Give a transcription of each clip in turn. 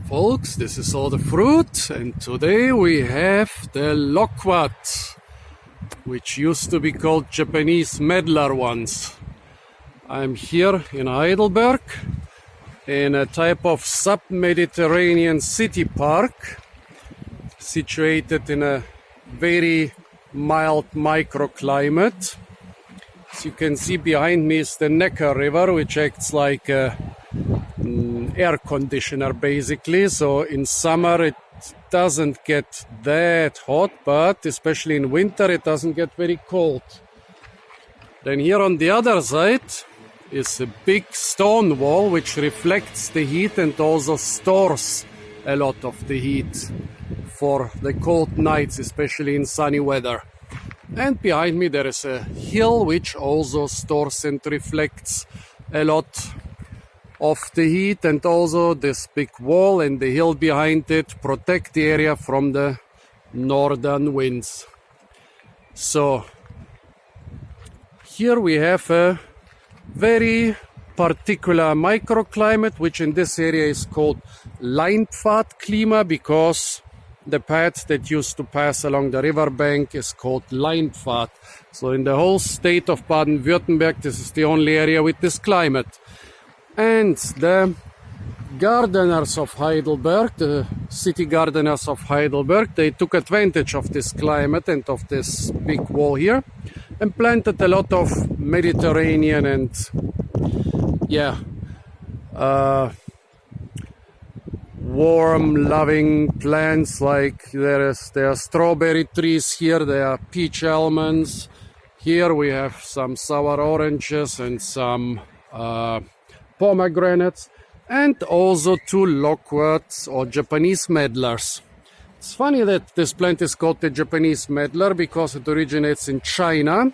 Folks, this is all the fruit, and today we have the Loquat, which used to be called Japanese medlar once. I'm here in Heidelberg in a type of sub-Mediterranean city park situated in a very mild microclimate. As you can see behind me is the Neckar River, which acts like a air conditioner basically. So in summer it doesn't get that hot, but especially in winter it doesn't get very cold. Then here on the other side is a big stone wall which reflects the heat and also stores a lot of the heat for the cold nights, especially in sunny weather. And behind me there is a hill which also stores and reflects a lot of the heat, and also this big wall and the hill behind it protect the area from the northern winds. So here we have a very particular microclimate, which in this area is called Leinpfadklima, because the path that used to pass along the riverbank is called Leinpfad. So in the whole state of Baden-Württemberg, this is the only area with this climate. And the gardeners of Heidelberg, the city gardeners of Heidelberg, they took advantage of this climate and of this big wall here and planted a lot of Mediterranean and warm loving plants. Like there are strawberry trees here, there are peach almonds. Here we have some sour oranges and some pomegranates, and also two loquats or Japanese medlars. It's funny that this plant is called the Japanese medlar because it originates in China,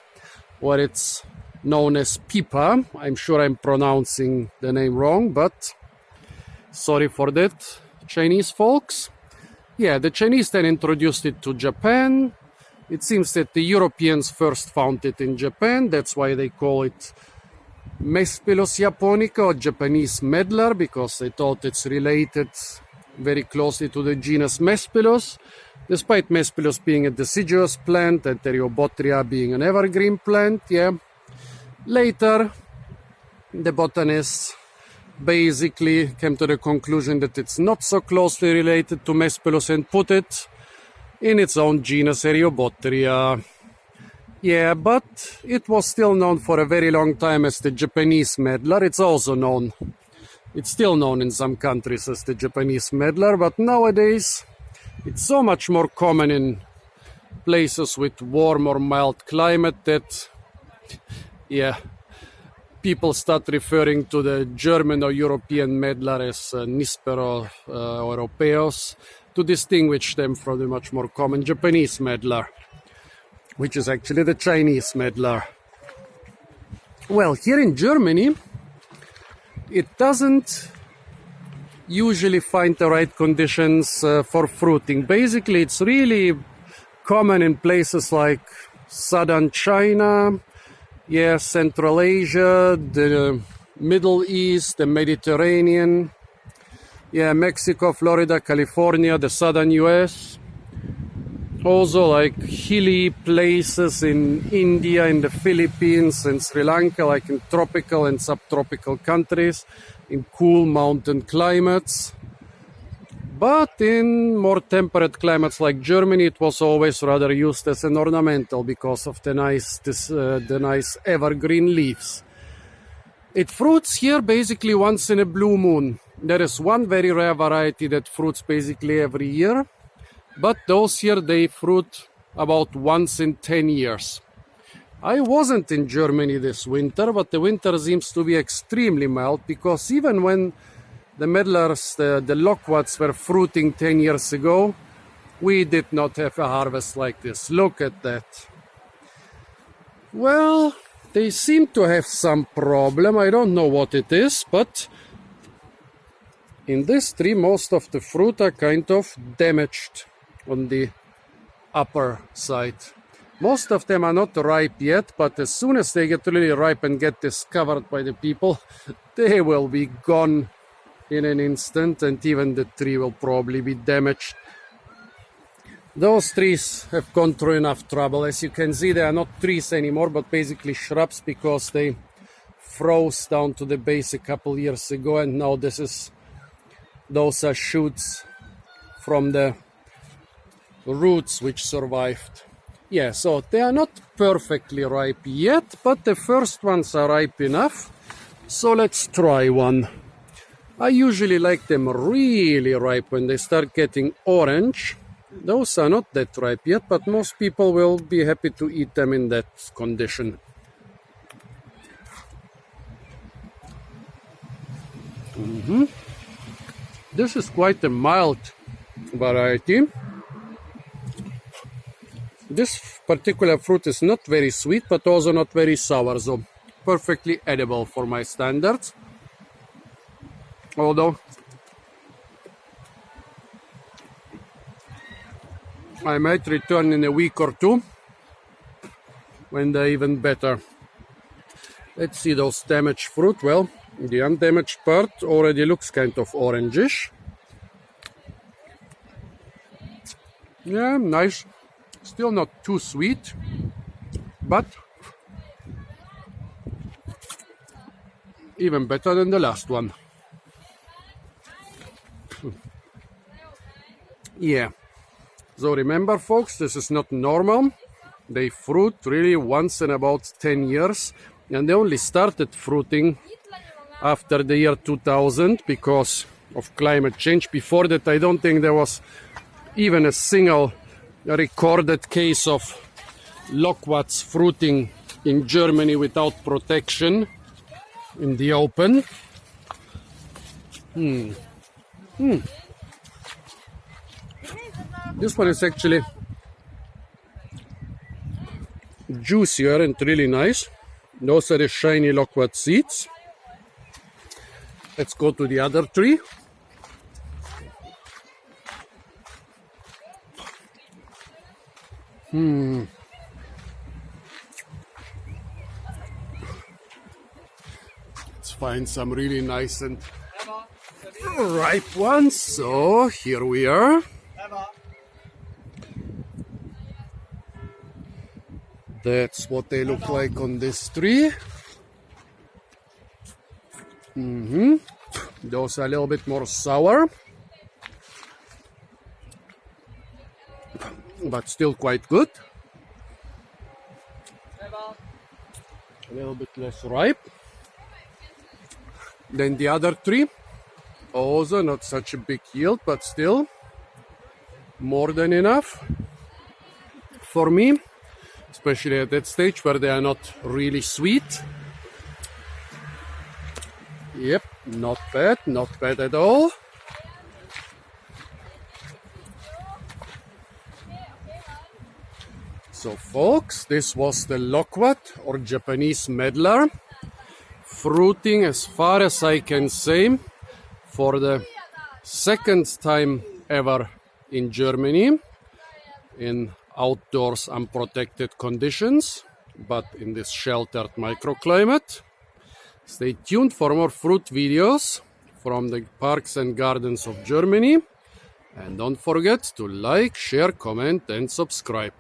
where it's known as Pipa. I'm sure I'm pronouncing the name wrong, but sorry for that, Chinese folks. Yeah, the Chinese then introduced it to Japan. It seems that the Europeans first found it in Japan. That's why they call it Eriobotrya japonica or Japanese medlar, because they thought it's related very closely to the genus Mespilus, despite Mespilus being a deciduous plant and Eriobotrya being an evergreen plant. Later, the botanists basically came to the conclusion that it's not so closely related to Mespilus and put it in its own genus Eriobotrya. Yeah, but it was still known for a very long time as the Japanese medlar. It's still known in some countries as the Japanese medlar, but nowadays it's so much more common in places with warm or mild climate that, people start referring to the German or European medlar as Nispero europeus to distinguish them from the much more common Japanese medlar, which is actually the Chinese medlar. Well, here in Germany, it doesn't usually find the right conditions for fruiting. Basically, it's really common in places like southern China, Central Asia, the Middle East, the Mediterranean, Mexico, Florida, California, the southern US. Also like hilly places in India, in the Philippines and Sri Lanka, like in tropical and subtropical countries, in cool mountain climates. But in more temperate climates like Germany, it was always rather used as an ornamental because of the nice evergreen leaves. It fruits here basically once in a blue moon. There is one very rare variety that fruits basically every year, but those here, they fruit about once in 10 years. I wasn't in Germany this winter, but the winter seems to be extremely mild, because even when the medlars, the loquats, were fruiting 10 years ago, we did not have a harvest like this. Look at that. Well, they seem to have some problem. I don't know what it is, but in this tree, most of the fruit are kind of damaged on the upper side. Most of them are not ripe yet, but as soon as they get really ripe and get discovered by the people, they will be gone in an instant, and even the tree will probably be damaged. Those trees have gone through enough trouble. As you can see, they are not trees anymore, but basically shrubs, because they froze down to the base a couple years ago, and now those are shoots from the roots which survived. Yeah, so they are not perfectly ripe yet, but the first ones are ripe enough. So let's try one. I usually like them really ripe when they start getting orange. Those are not that ripe yet, but most people will be happy to eat them in that condition. This is quite a mild variety. This particular fruit is not very sweet, but also not very sour, so perfectly edible for my standards. Although I might return in a week or two when they're even better. Let's see those damaged fruit. Well, the undamaged part already looks kind of orangish. Yeah, nice. Still not too sweet, but even better than the last one. Yeah. So remember, folks, this is not normal. They fruit really once in about 10 years, and they only started fruiting after the year 2000 because of climate change. Before that, I don't think there was even a single recorded case of Loquats fruiting in Germany without protection in the open. This one is actually juicier and really nice. Those are the shiny Loquat seeds. Let's go to the other tree. Let's find some really nice and ripe ones. So here we are. That's what they look like on this tree. Those are a little bit more sour, but still quite good. A little bit less ripe than the other tree. Also not such a big yield, but still more than enough for me, especially at that stage where they are not really sweet. Yep, not bad at all. So folks, this was the Loquat, or Japanese medlar, fruiting, as far as I can say, for the second time ever in Germany, in outdoors unprotected conditions, but in this sheltered microclimate. Stay tuned for more fruit videos from the parks and gardens of Germany. And don't forget to like, share, comment and subscribe.